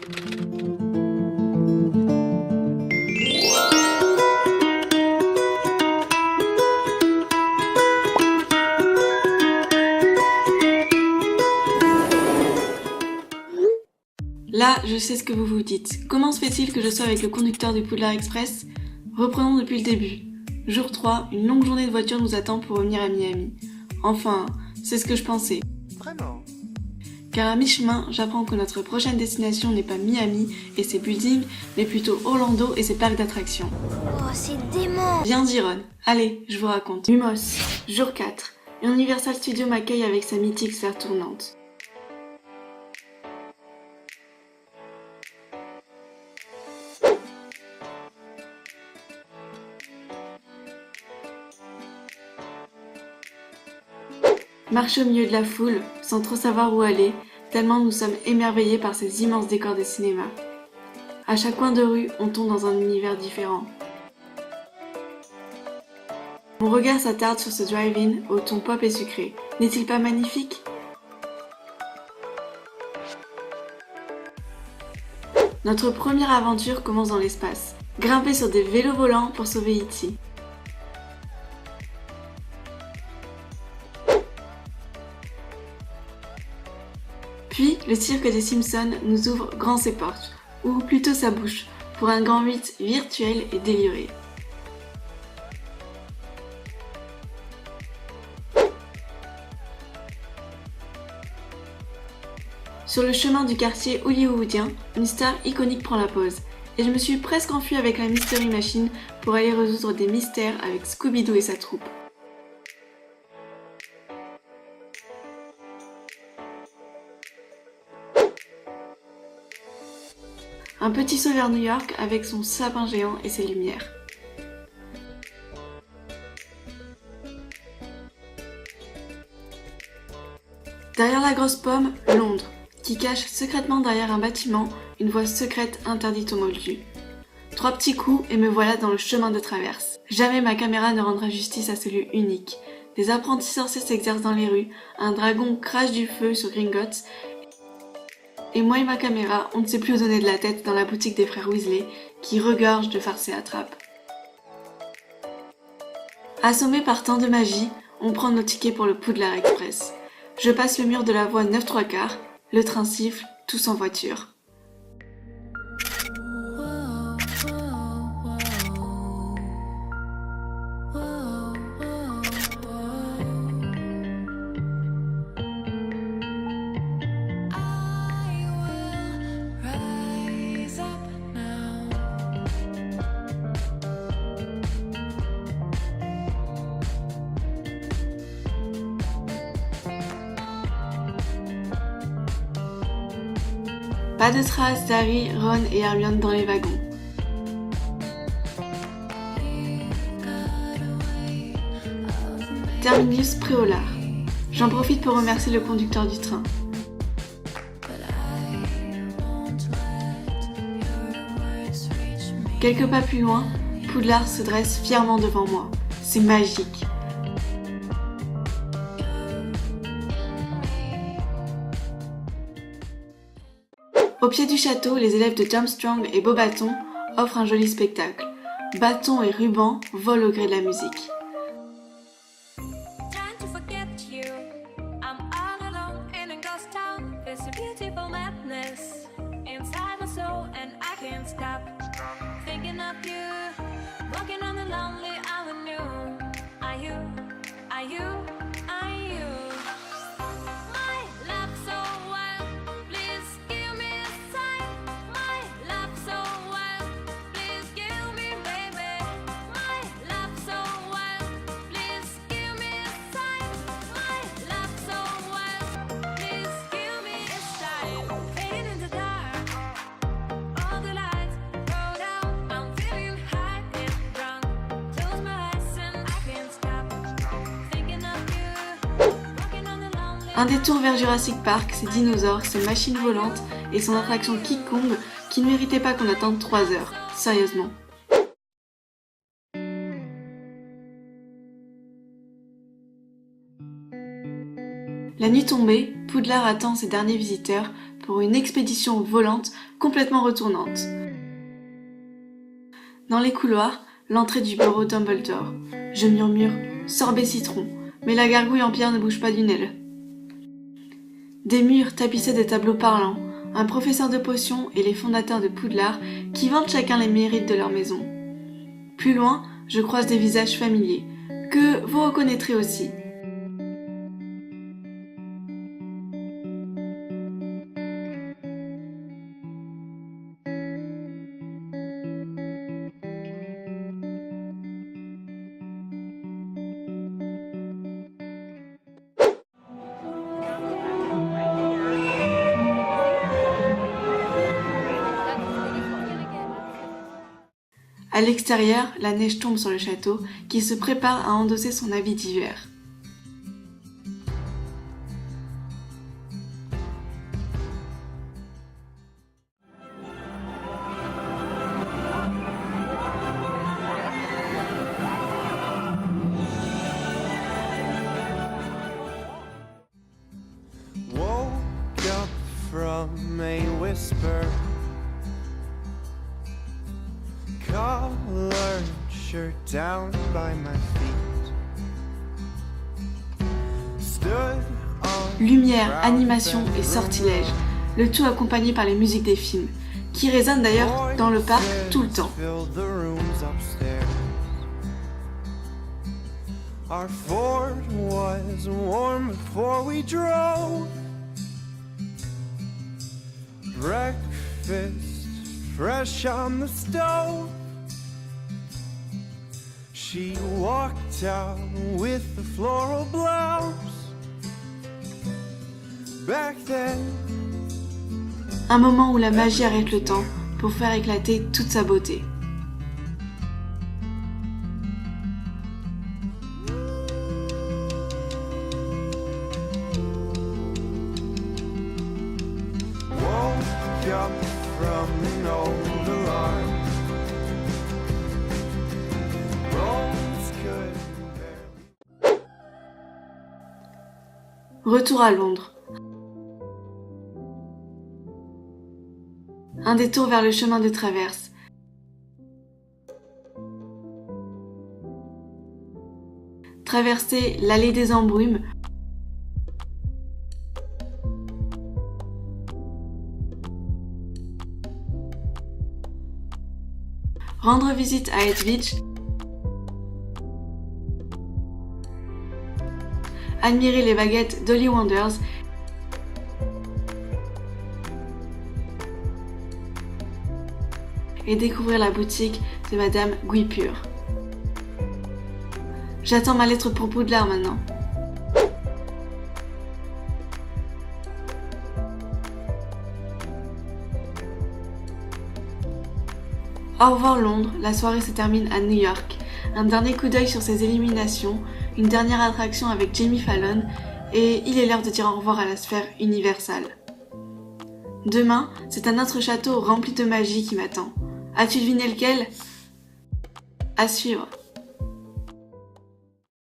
Là, je sais ce que vous vous dites. Comment se fait-il que je sois avec le conducteur du Poudlard Express? Reprenons depuis le début. Jour 3, une longue journée de voiture nous attend pour revenir à Miami. Enfin, c'est ce que je pensais. Vraiment? Car à mi-chemin, j'apprends que notre prochaine destination n'est pas Miami et ses buildings, mais plutôt Orlando et ses parcs d'attractions. Oh, c'est dément! Bien dit Ron. Allez, je vous raconte. Lumos, jour 4. Universal Studios m'accueille avec sa mythique sphère tournante. Marche au milieu de la foule, sans trop savoir où aller, tellement nous sommes émerveillés par ces immenses décors de cinéma. À chaque coin de rue, on tombe dans un univers différent. Mon regard s'attarde sur ce drive-in au ton pop et sucré. N'est-il pas magnifique? Notre première aventure commence dans l'espace. Grimper sur des vélos volants pour sauver E.T. Puis, le cirque des Simpsons nous ouvre grand ses portes, ou plutôt sa bouche, pour un grand 8 virtuel et déliré. Sur le chemin du quartier hollywoodien, une star iconique prend la pose, et je me suis presque enfuie avec la Mystery Machine pour aller résoudre des mystères avec Scooby-Doo et sa troupe. Un petit saut vers New York avec son sapin géant et ses lumières. Derrière la grosse pomme, Londres, qui cache secrètement derrière un bâtiment une voie secrète interdite aux moldus. 3 petits coups et me voilà dans le chemin de traverse. Jamais ma caméra ne rendra justice à ce lieu unique. Des apprentis sorciers s'exercent dans les rues, un dragon crache du feu sur Gringotts, et moi et ma caméra, on ne sait plus où donner de la tête dans la boutique des frères Weasley, qui regorge de farces et attrapes. Assommés par tant de magie, on prend nos tickets pour le Poudlard Express. Je passe le mur de la voie 9/3, le train siffle, tous en voiture. Pas de traces d'Harry, Ron et Hermione dans les wagons. Terminus Préolard. J'en profite pour remercier le conducteur du train. Quelques pas plus loin, Poudlard se dresse fièrement devant moi. C'est magique. Au pied du château, les élèves de Jumpstrong et Beauxbatons offrent un joli spectacle. Bâtons et rubans volent au gré de la musique. Un détour vers Jurassic Park, ses dinosaures, ses machines volantes et son attraction King Kong qui ne méritait pas qu'on attende 3 heures. Sérieusement. La nuit tombée, Poudlard attend ses derniers visiteurs pour une expédition volante complètement retournante. Dans les couloirs, l'entrée du bureau Dumbledore. Je murmure « sorbet citron », mais la gargouille en pierre ne bouge pas d'une aile. Des murs tapissés de tableaux parlants, un professeur de potions et les fondateurs de Poudlard qui vantent chacun les mérites de leur maison. Plus loin, je croise des visages familiers, que vous reconnaîtrez aussi. À l'extérieur, la neige tombe sur le château, qui se prépare à endosser son habit d'hiver. Woke up from a whisper, collared shirt down by my feet, stood on Lumière, animation et sortilèges, le tout accompagné par les musiques des films, qui résonnent d'ailleurs dans le parc tout le temps. Our Ford was warm before we drove. Breakfast fresh on the stove. She walked out with the floral blouse. Back then. Un moment où la magie arrête le temps pour faire éclater toute sa beauté. Woke up from an old alarm. Bones couldn't barely. Retour à Londres. Un détour vers le chemin de traverse. Traverser l'allée des embrumes. Rendre visite à Hedwige. Admirer les baguettes d'Olly Wonders. Et découvrir la boutique de Madame Guipure. J'attends ma lettre pour Poudlard maintenant. Au revoir Londres, la soirée se termine à New York. Un dernier coup d'œil sur ces éliminations, une dernière attraction avec Jimmy Fallon, et il est l'heure de dire au revoir à la sphère universelle. Demain, c'est un autre château rempli de magie qui m'attend. As-tu deviné lequel ? À suivre.